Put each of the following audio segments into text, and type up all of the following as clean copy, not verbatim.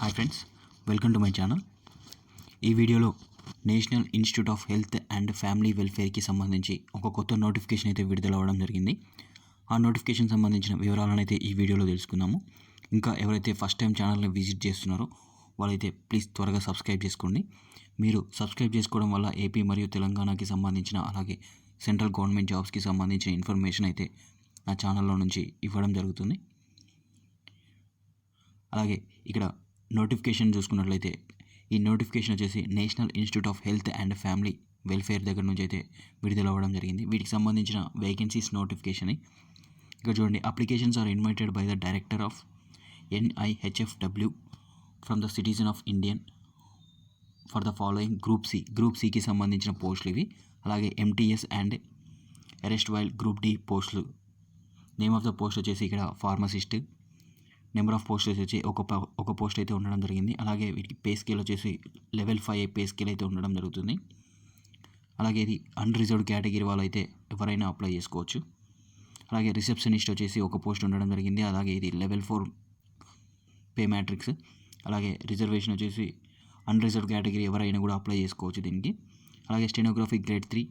Hi friends, welcome to my channel. ఈ వీడియోలో national institute of health and family వెల్ఫేర్కి సంబంధించి ఒక కొత్త నోటిఫికేషన్ అయితే విడుదల అవ్వడం జరిగింది. ఆ నోటిఫికేషన్ సంబంధించిన వివరాలను అయితే ఈ వీడియోలో తెలుసుకుందాము. ఇంకా ఎవరైతే ఫస్ట్ టైం ఛానల్ని విజిట్ చేస్తున్నారో వాళ్ళైతే ప్లీజ్ త్వరగా సబ్స్క్రైబ్ చేసుకోండి. మీరు సబ్స్క్రైబ్ చేసుకోవడం వల్ల ఏపీ మరియు తెలంగాణకి సంబంధించిన అలాగే సెంట్రల్ గవర్నమెంట్ జాబ్స్కి సంబంధించిన ఇన్ఫర్మేషన్ అయితే నా ఛానల్లో నుంచి ఇవ్వడం జరుగుతుంది. అలాగే ఇక్కడ నోటిఫికేషన్ చూసుకున్నట్లయితే ఈ నోటిఫికేషన్ వచ్చేసి national institute of health and family welfare దగ్గర నుంచి అయితే విడుదల అవ్వడం జరిగింది. వీటికి సంబంధించిన వేకెన్సీస్ నోటిఫికేషన్ ఇక్కడ చూడండి. Applications are invited by the director of NIHFW from the citizen of Indian for the following group సికి సంబంధించిన పోస్టులు ఇవి. అలాగే MTS and arrest while group D పోస్టులు. నేమ్ ఆఫ్ ద పోస్ట్ వచ్చేసి ఇక్కడ ఫార్మసిస్ట్. నెంబర్ ఆఫ్ పోస్ట్ వచ్చి ఒక పోస్ట్ అయితే ఉండడం జరిగింది. అలాగే వీటికి పే స్కేల్ వచ్చేసి లెవెల్ 5 పే స్కేల్ అయితే ఉండడం జరుగుతుంది. అలాగే ఇది అన్రిజర్వ్డ్ కేటగిరీ వాళ్ళు అయితే ఎవరైనా అప్లై చేసుకోవచ్చు. అలాగే రిసెప్షనిస్ట్ వచ్చేసి ఒక పోస్ట్ ఉండడం జరిగింది. అలాగే ఇది లెవెల్ 4 పే మ్యాట్రిక్స్. అలాగే రిజర్వేషన్ వచ్చేసి అన్రిజర్వ్డ్ కేటగిరీ ఎవరైనా కూడా అప్లై చేసుకోవచ్చు దీనికి. అలాగే స్టెనోగ్రఫీ గ్రేడ్ 3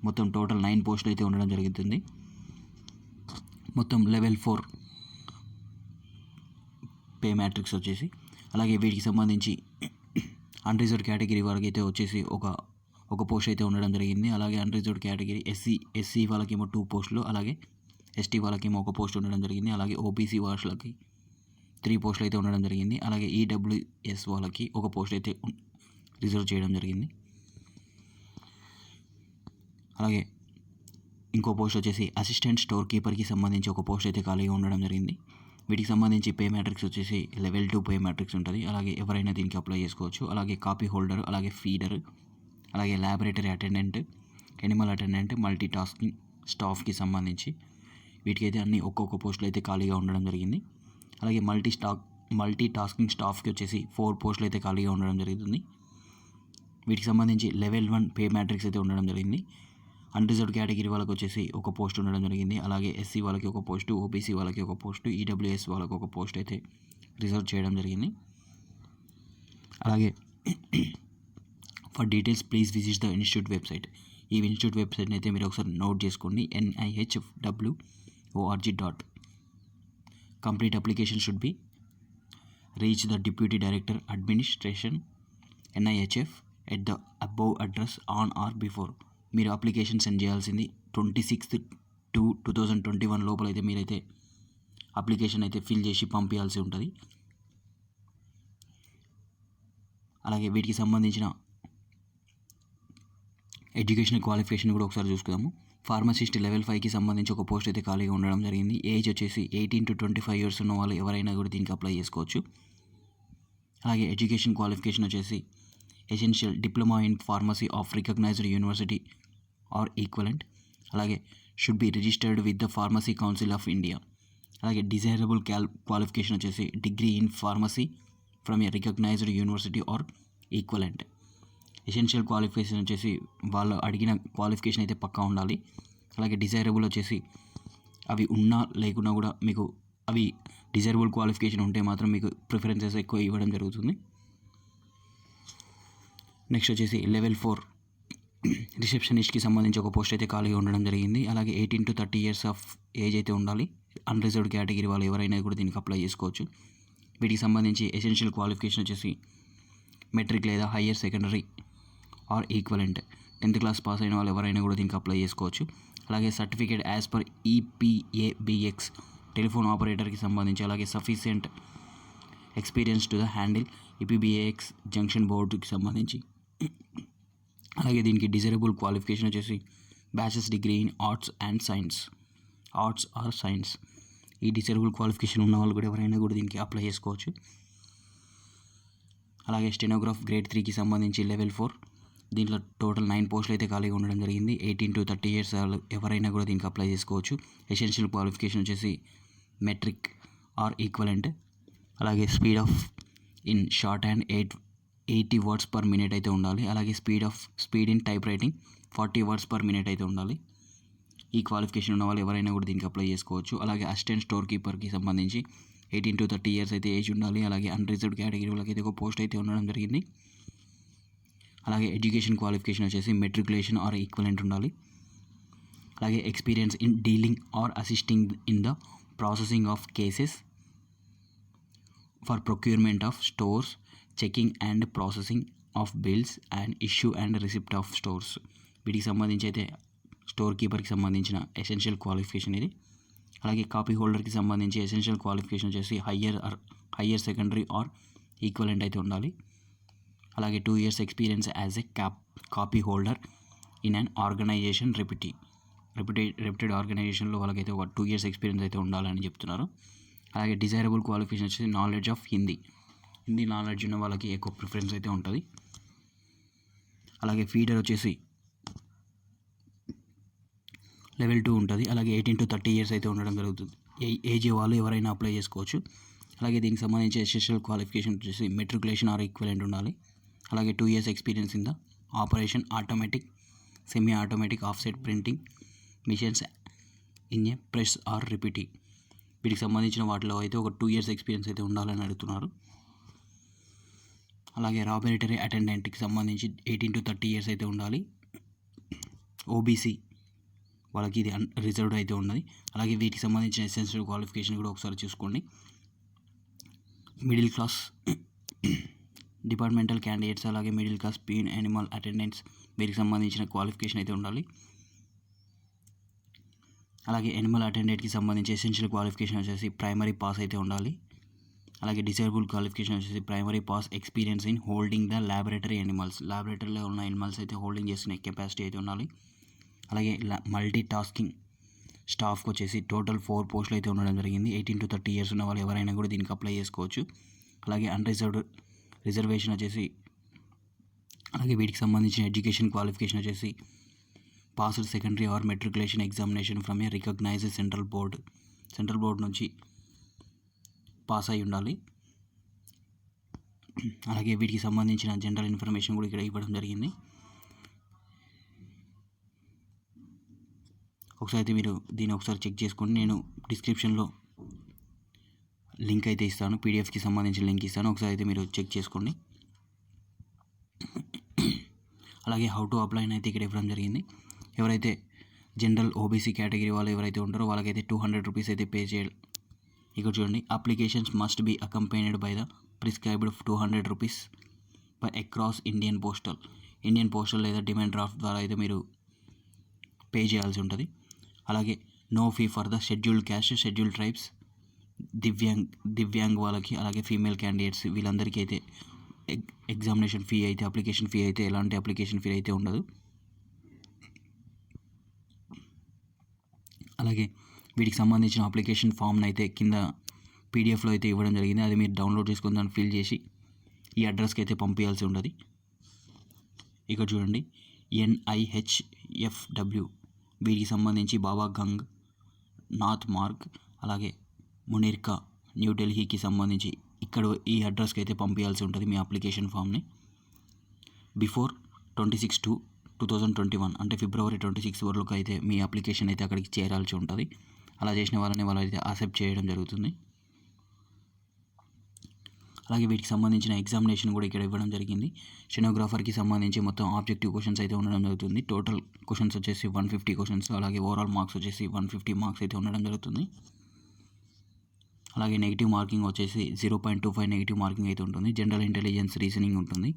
మొత్తం టోటల్ 9 పోస్టులు అయితే ఉండడం జరుగుతుంది. మొత్తం లెవెల్ 4 పే మ్యాట్రిక్స్ వచ్చేసి. అలాగే వీటికి సంబంధించి అన్రిజర్వ్డ్ కేటగిరీ వాళ్ళకి అయితే వచ్చేసి ఒక పోస్ట్ అయితే ఉండడం జరిగింది. అలాగే అన్రిజర్వ్డ్ కేటగిరీ ఎస్సీ వాళ్ళకేమో 2 పోస్టులు, అలాగే ST వాళ్ళకేమో ఒక పోస్ట్ ఉండడం జరిగింది. అలాగే OBC వాళ్ళకి 3 పోస్టులు అయితే ఉండడం జరిగింది. అలాగే EWS వాళ్ళకి ఒక పోస్ట్ అయితే రిజర్వ్ చేయడం జరిగింది. అలాగే ఇంకో పోస్ట్ వచ్చేసి అసిస్టెంట్ స్టోర్ కీపర్కి సంబంధించి ఒక పోస్ట్ అయితే ఖాళీగా ఉండడం జరిగింది. వీటికి సంబంధించి పే మ్యాట్రిక్స్ వచ్చేసి లెవెల్ 2 పే మ్యాట్రిక్స్ ఉంటుంది. అలాగే ఎవరైనా దీనికి అప్లై చేసుకోవచ్చు. అలాగే కాపీ హోల్డర్, అలాగే ఫీడర్, అలాగే laboratory attendant, Animal attendant, multi tasking స్టాఫ్కి సంబంధించి వీటికైతే అన్ని ఒక్కొక్క పోస్టులు అయితే ఖాళీగా ఉండడం జరిగింది. అలాగే మల్టీ టాస్కింగ్ స్టాఫ్కి వచ్చేసి 4 పోస్టులు అయితే ఖాళీగా ఉండడం జరుగుతుంది. వీటికి సంబంధించి లెవెల్ 1 పే మ్యాట్రిక్స్ అయితే ఉండడం జరిగింది. అన్రిజర్వ్డ్ కేటగిరీ వాళ్ళకి వచ్చేసి ఒక పోస్ట్ ఉండడం జరిగింది. అలాగే SC వాళ్ళకి ఒక పోస్టు, OBC వాళ్ళకి ఒక పోస్టు, EWS వాళ్ళకి ఒక పోస్ట్ అయితే రిజర్వ్ చేయడం జరిగింది. అలాగే for details please visit the institute website. ఈ ఇన్స్టిట్యూట్ వెబ్సైట్ని అయితే మీరు ఒకసారి నోట్ చేసుకోండి. NIHFW.org. Complete application should be reach the deputy director administration NIHF at the above address on are before. మీరు అప్లికేషన్ సెండ్ చేయాల్సింది 26/2/2021 లోపల అయితే మీరైతే అప్లికేషన్ అయితే ఫిల్ చేసి పంపించాల్సి ఉంటుంది. అలాగే వీటికి సంబంధించిన ఎడ్యుకేషనల్ క్వాలిఫికేషన్ కూడా ఒకసారి చూసుకుందాము. ఫార్మసిస్ట్ లెవెల్ 5కి సంబంధించి ఒక పోస్ట్ అయితే ఖాళీగా ఉండడం జరిగింది. ఏజ్ వచ్చేసి 18 to 25 years ఉన్న వాళ్ళు ఎవరైనా కూడా దీనికి అప్లై చేసుకోవచ్చు. అలాగే ఎడ్యుకేషన్ క్వాలిఫికేషన్ వచ్చేసి essential diploma in pharmacy of recognised university or equivalent. అలాగే should be registered with the pharmacy council of India. అలాగే డిజైరబుల్ క్వాలిఫికేషన్ వచ్చేసి degree in pharmacy from a recognised university or equivalent. Essential qualification వచ్చేసి వాళ్ళు అడిగిన qualification అయితే పక్కా ఉండాలి. అలాగే desirable వచ్చేసి అవి ఉన్నా లేకున్నా కూడా మీకు అవి డిజైరబుల్ క్వాలిఫికేషన్ ఉంటే మాత్రం మీకు ప్రిఫరెన్సెస్ ఎక్కువ ఇవ్వడం జరుగుతుంది. నెక్స్ట్ వచ్చేసి లెవెల్ 4 రిసెప్షనిస్ట్కి సంబంధించి ఒక పోస్ట్ అయితే ఖాళీగా ఉండడం జరిగింది. అలాగే 18 to 30 years ఆఫ్ ఏజ్ అయితే ఉండాలి. అన్రిజర్వ్డ్ కేటగిరీ వాళ్ళు ఎవరైనా కూడా దీనికి అప్లై చేసుకోవచ్చు. వీటికి సంబంధించి ఎసెన్షియల్ క్వాలిఫికేషన్ వచ్చేసి మెట్రిక్ లేదా higher secondary or equivalent 10th class pass అయిన వాళ్ళు ఎవరైనా కూడా దీనికి అప్లై చేసుకోవచ్చు. అలాగే certificate as per EPABX telephone ఆపరేటర్కి సంబంధించి, అలాగే sufficient experience to the handle EPBAX junction బోర్డుకి సంబంధించి. అలాగే దీనికి డిజైరబుల్ క్వాలిఫికేషన్ వచ్చేసి bachelor's degree in arts or science. ఈ డిజైరబుల్ క్వాలిఫికేషన్ ఉన్న వాళ్ళు కూడా ఎవరైనా కూడా దీనికి అప్లై చేసుకోవచ్చు. అలాగే స్టెనోగ్రాఫ్ గ్రేడ్ 3కి సంబంధించి లెవెల్ 4 దీంట్లో టోటల్ 9 పోస్టులు అయితే ఖాళీగా ఉండడం జరిగింది. 18 to 30 years వాళ్ళు ఎవరైనా కూడా దీనికి అప్లై చేసుకోవచ్చు. ఎసెన్షియల్ క్వాలిఫికేషన్ వచ్చేసి మెట్రిక్ ఆర్ ఈక్వలెంట్. అలాగే speed of in short hand 80 words per minute అయితే ఉండాలి. అలాగే speed in type writing 40 words per minute అయితే ఉండాలి. ఈ క్వాలిఫికేషన్ ఉన్న వాళ్ళు ఎవరైనా కూడా దీనికి అప్లై చేసుకోవచ్చు. అలాగే అసిస్టెంట్ స్టోర్ కీపర్కి సంబంధించి 18 to 30 ఇయర్స్ అయితే ఏజ్ ఉండాలి. అలాగే అన్రిజర్వ్డ్ కేటగిరీ వాళ్ళకి అయితే ఒక పోస్ట్ అయితే ఉండడం జరిగింది. అలాగే ఎడ్యుకేషన్ క్వాలిఫికేషన్ వచ్చేసి మెట్రికులేషన్ ఆర్ ఈక్వలెంట్ ఉండాలి. అలాగే experience in dealing or assisting in the processing of cases for procurement of stores, checking and processing of bills and issue and receipt of stores. వీటికి సంబంధించి అయితే స్టోర్ కీపర్కి సంబంధించిన essential qualification ఇది. అలాగే copy హోల్డర్కి సంబంధించి ఎసెన్షియల్ క్వాలిఫికేషన్ వచ్చేసి higher secondary or equivalent అయితే ఉండాలి. అలాగే 2 years experience as a copy holder in an organisation reputed ఆర్గనైజేషన్లో వాళ్ళకైతే ఒక 2 years ఎక్స్పీరియన్స్ అయితే ఉండాలని చెప్తున్నారు. అలాగే డిజైరబుల్ క్వాలిఫికేషన్ వచ్చేసి నాలెడ్జ్ ఆఫ్ హిందీ నాలెడ్జ్ ఉన్న వాళ్ళకి ఎక్కువ ప్రిఫరెన్స్ అయితే ఉంటుంది. అలాగే ఫీడర్ వచ్చేసి లెవెల్ 2 ఉంటుంది. అలాగే 18 to 30 ఇయర్స్ అయితే ఉండడం జరుగుతుంది. ఏజ్ వాళ్ళు ఎవరైనా అప్లై చేసుకోవచ్చు. అలాగే దీనికి సంబంధించి ఎసెన్షియల్ క్వాలిఫికేషన్ వచ్చేసి మెట్రికులేషన్ ఆర్ ఈక్వలెంట్ ఉండాలి. అలాగే 2 years experience in the operation automatic, semi automatic, offset printing machines in a press or repeating. వీటికి సంబంధించిన వాటిలో అయితే ఒక 2 years ఎక్స్పీరియన్స్ అయితే ఉండాలని అడుగుతున్నారు. అలాగే లాబొరేటరీ అటెండెంట్కి సంబంధించి 18 to 30 ఇయర్స్ అయితే ఉండాలి. ఓబీసీ వాళ్ళకి ఇది రిజర్వ్డ్ అయితే ఉన్నది. అలాగే వీటికి సంబంధించిన ఎసెన్షియల్ క్వాలిఫికేషన్ కూడా ఒకసారి చూసుకోండి. మిడిల్ క్లాస్ డిపార్ట్మెంటల్ క్యాండిడేట్స్, అలాగే middle class peon animal attendants వీరికి సంబంధించిన క్వాలిఫికేషన్ అయితే ఉండాలి. అలాగే యానిమల్ అటెండెంట్కి సంబంధించి ఎసెన్షియల్ క్వాలిఫికేషన్ వచ్చేసి ప్రైమరీ పాస్ అయితే ఉండాలి. అలాగే డిసేబుల్ క్వాలిఫికేషన్ వచ్చేసి primary pass experience in holding the laboratory animals, ల్యాబొరేటరీలో ఉన్న యానిమల్స్ అయితే హోల్డింగ్ చేస్తున్న కెపాసిటీ అయితే ఉండాలి. అలాగే మల్టీ టాస్కింగ్ స్టాఫ్కి వచ్చేసి టోటల్ 4 పోస్టులు అయితే ఉండడం జరిగింది. 18 to 30 ఇయర్స్ ఉన్న వాళ్ళు ఎవరైనా కూడా దీనికి అప్లై చేసుకోవచ్చు. అలాగే రిజర్వేషన్ వచ్చేసి, అలాగే వీటికి సంబంధించిన ఎడ్యుకేషన్ క్వాలిఫికేషన్ వచ్చేసి passed secondary or matriculation examination from a recognised central board నుంచి పాస్ అయి ఉండాలి. అలాగే వీటికి సంబంధించిన జనరల్ ఇన్ఫర్మేషన్ కూడా ఇక్కడ ఇవ్వడం జరిగింది. ఒకసారి అయితే మీరు దీన్ని ఒకసారి చెక్ చేసుకోండి. నేను డిస్క్రిప్షన్లో లింక్ అయితే ఇస్తాను, పీడిఎఫ్కి సంబంధించిన లింక్ ఇస్తాను. ఒకసారి అయితే మీరు చెక్ చేసుకోండి. అలాగే హౌ టు అప్లై అయితే ఇక్కడ ఇవ్వడం జరిగింది. ఎవరైతే జనరల్ ఓబీసీ కేటగిరీ వాళ్ళు ఎవరైతే ఉంటారో వాళ్ళకైతే 200 రూపీస్ అయితే పే చేయాలి. ఇక్కడ చూడండి, applications must be accompanied by the prescribed 200 rupees by across Indian postal లేదా డిమాండ్ డ్రాఫ్ట్ ద్వారా అయితే మీరు పే చేయాల్సి ఉంటుంది. అలాగే no fee for the scheduled caste, scheduled tribes, దివ్యాంగ్ వాళ్ళకి, అలాగే ఫీమేల్ క్యాండిడేట్స్ వీళ్ళందరికీ అయితే ఎగ్జామినేషన్ ఫీ అయితే, అప్లికేషన్ ఫీ అయితే ఎలాంటి అప్లికేషన్ ఫీ అయితే ఉండదు. అలాగే వీటికి సంబంధించిన అప్లికేషన్ ఫామ్ని అయితే కింద పీడిఎఫ్లో అయితే ఇవ్వడం జరిగింది. అది మీరు డౌన్లోడ్ చేసుకొని దాన్ని ఫిల్ చేసి ఈ అడ్రస్కి అయితే పంపించాల్సి ఉంటుంది. ఇక్కడ చూడండి, NIHFW వీటికి సంబంధించి బాబా గంగ్, నాథ్ మార్గ్, అలాగే మునీర్కా, న్యూఢిల్లీకి సంబంధించి ఇక్కడ ఈ అడ్రస్కి అయితే పంపించాల్సి ఉంటుంది మీ అప్లికేషన్ ఫామ్ని. బిఫోర్ 26/2/2021 అంటే February 26 వరకు అయితే మీ అప్లికేషన్ అయితే అక్కడికి చేరాల్సి ఉంటుంది. అలా చేసిన వాళ్ళు అయితే యాక్సెప్ట్ చేయడం జరుగుతుంది. అలాగే వీటికి సంబంధించిన ఎగ్జామినేషన్ కూడా ఇక్కడ ఇవ్వడం జరిగింది. స్టెనోగ్రాఫర్కి సంబంధించి మొత్తం ఆబ్జెక్టివ్ క్వశ్చన్స్ అయితే ఉండడం జరుగుతుంది. టోటల్ క్వశ్చన్స్ వచ్చేసి 150 క్వశ్చన్స్, అలాగే ఓవరాల్ మార్క్స్ వచ్చేసి 150 మార్క్స్ అయితే ఉండడం జరుగుతుంది. అలాగే నెగిటివ్ మార్కింగ్ వచ్చేసి 0.25 నెగిటివ్ మార్కింగ్ అయితే ఉంటుంది. జనరల్ ఇంటెలిజెన్స్, రీజనింగ్ ఉంటుంది.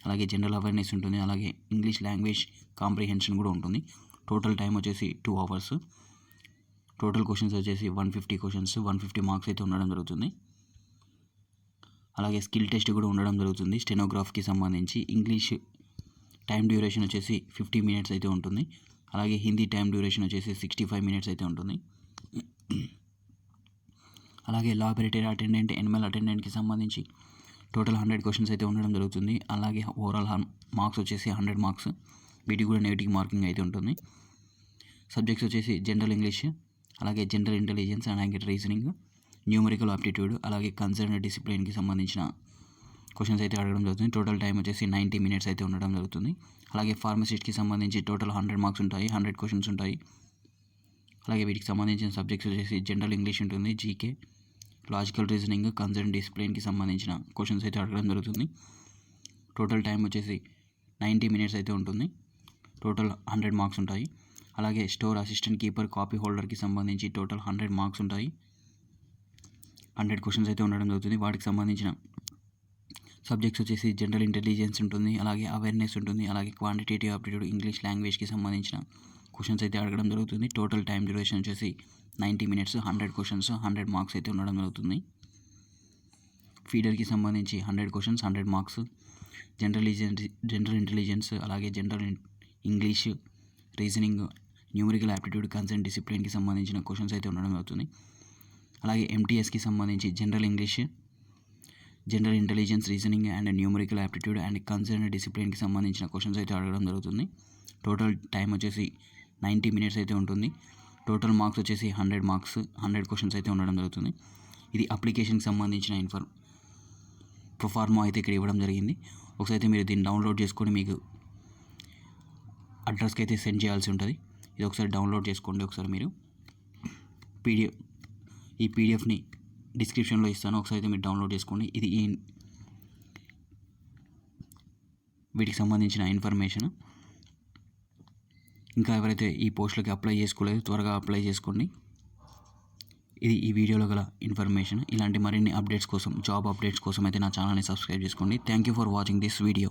అలాగే జనరల్ అవేర్నెస్ ఉంటుంది. అలాగే ఇంగ్లీష్ లాంగ్వేజ్ కాంప్రిహెన్షన్ కూడా ఉంటుంది. టోటల్ టైం వచ్చేసి 2 hours. టోటల్ క్వశ్చన్స్ వచ్చేసి 150 క్వశ్చన్స్, 150 మార్క్స్ అయితే ఉండడం జరుగుతుంది. అలాగే స్కిల్ టెస్ట్ కూడా ఉండడం జరుగుతుంది. స్టెనోగ్రాఫ్కి సంబంధించి ఇంగ్లీష్ టైం డ్యూరేషన్ వచ్చేసి 50 minutes అయితే ఉంటుంది. అలాగే హిందీ టైం డ్యూరేషన్ వచ్చేసి 65 minutes అయితే ఉంటుంది. అలాగే లాబొరేటరీ అటెండెంట్, యానిమల్ అటెండెంట్కి సంబంధించి టోటల్ 100 క్వశ్చన్స్ అయితే ఉండడం జరుగుతుంది. అలాగే ఓవరాల్ మార్క్స్ వచ్చేసి 100 మార్క్స్. వీటికి కూడా నెగిటివ్ మార్కింగ్ అయితే ఉంటుంది. సబ్జెక్ట్స్ వచ్చేసి జనరల్ ఇంగ్లీష్, అలాగే జనరల్ ఇంటెలిజెన్స్, అలాగే రీజనింగ్, న్యూమరికల్ ఆప్టిట్యూడ్, అలాగే కన్సర్న్ డిసిప్లిన్కి సంబంధించిన క్వశ్చన్స్ అయితే అడగడం జరుగుతుంది. టోటల్ టైం వచ్చేసి 90 minutes అయితే ఉండడం జరుగుతుంది. అలాగే ఫార్మసిస్ట్కి సంబంధించి టోటల్ 100 మార్క్స్ ఉంటాయి, 100 క్వశ్చన్స్ ఉంటాయి. అలాగే వీటికి సంబంధించిన సబ్జెక్ట్స్ వచ్చేసి జనరల్ ఇంగ్లీష్ ఉంటుంది, జీకే, లాజికల్ రీజనింగ్, కన్సర్న్ డిసిప్లిన్కి సంబంధించిన క్వశ్చన్స్ అయితే అడగడం జరుగుతుంది. టోటల్ టైం వచ్చేసి 90 మినిట్స్ అయితే ఉంటుంది. టోటల్ 100 మార్క్స్ ఉంటాయి. అలాగే స్టోర్ అసిస్టెంట్, కీపర్, కాపీ హోల్డర్కి సంబంధించి టోటల్ 100 మార్క్స్ ఉంటాయి. 100 క్వశ్చన్స్ అయితే ఉండడం జరుగుతుంది. వాటికి సంబంధించిన సబ్జెక్ట్స్ వచ్చేసి జనరల్ ఇంటెలిజెన్స్ ఉంటుంది, అలాగే అవేర్నెస్ ఉంటుంది, అలాగే క్వాంటిటేటివ్ ఆప్టిట్యూడ్, ఇంగ్లీష్ లాంగ్వేజ్కి సంబంధించిన క్వశ్చన్స్ అయితే అడగడం జరుగుతుంది. టోటల్ టైం డ్యూరేషన్ వచ్చేసి 90 మినిట్స్, 100 క్వశ్చన్స్, 100 మార్క్స్ అయితే ఉండడం జరుగుతుంది. ఫీడర్కి సంబంధించి 100 క్వశ్చన్స్, 100 మార్క్స్. జనరల్ ఇంటెలిజెన్స్, అలాగే general English, reasoning, numerical aptitude, concern డిసిప్లిన్కి సంబంధించిన క్వశ్చన్స్ అయితే ఉండడం జరుగుతుంది. అలాగే ఎంటీఎస్కి సంబంధించి general English, general intelligence, reasoning and numerical aptitude and concern డిసిప్లిన్కి సంబంధించిన క్వశ్చన్స్ అయితే అడగడం జరుగుతుంది. టోటల్ టైం వచ్చేసి 90 మినిట్స్ అయితే ఉంటుంది. టోటల్ మార్క్స్ వచ్చేసి 100 మార్క్స్, 100 క్వశ్చన్స్ అయితే ఉండడం జరుగుతుంది. ఇది అప్లికేషన్కి సంబంధించిన ప్రొఫార్మా అయితే ఇక్కడ ఇవ్వడం జరిగింది. ఒకసారి అయితే మీరు దీన్ని డౌన్లోడ్ చేసుకొని మీకు అడ్రస్కి అయితే సెండ్ చేయాల్సి ఉంటుంది. ఇది ఒకసారి డౌన్లోడ్ చేసుకోండి. ఒకసారి మీరు ఈ పీడిఎఫ్ని డిస్క్రిప్షన్లో ఇస్తాను. ఒకసారి అయితే మీరు డౌన్లోడ్ చేసుకోండి. ఇది వీటికి సంబంధించిన ఇన్ఫర్మేషన్. ఇంకా ఎవరైతే ఈ పోస్టులకి అప్లై చేసుకోలేదు త్వరగా అప్లై చేసుకోండి. ఇది ఈ వీడియోలో గల ఇన్ఫర్మేషన్. ఇలాంటి మరిన్ని అప్డేట్స్ కోసం, జాబ్ అప్డేట్స్ కోసం అయితే నా ఛానల్ని సబ్స్క్రైబ్ చేసుకోండి. Thank you for watching this video.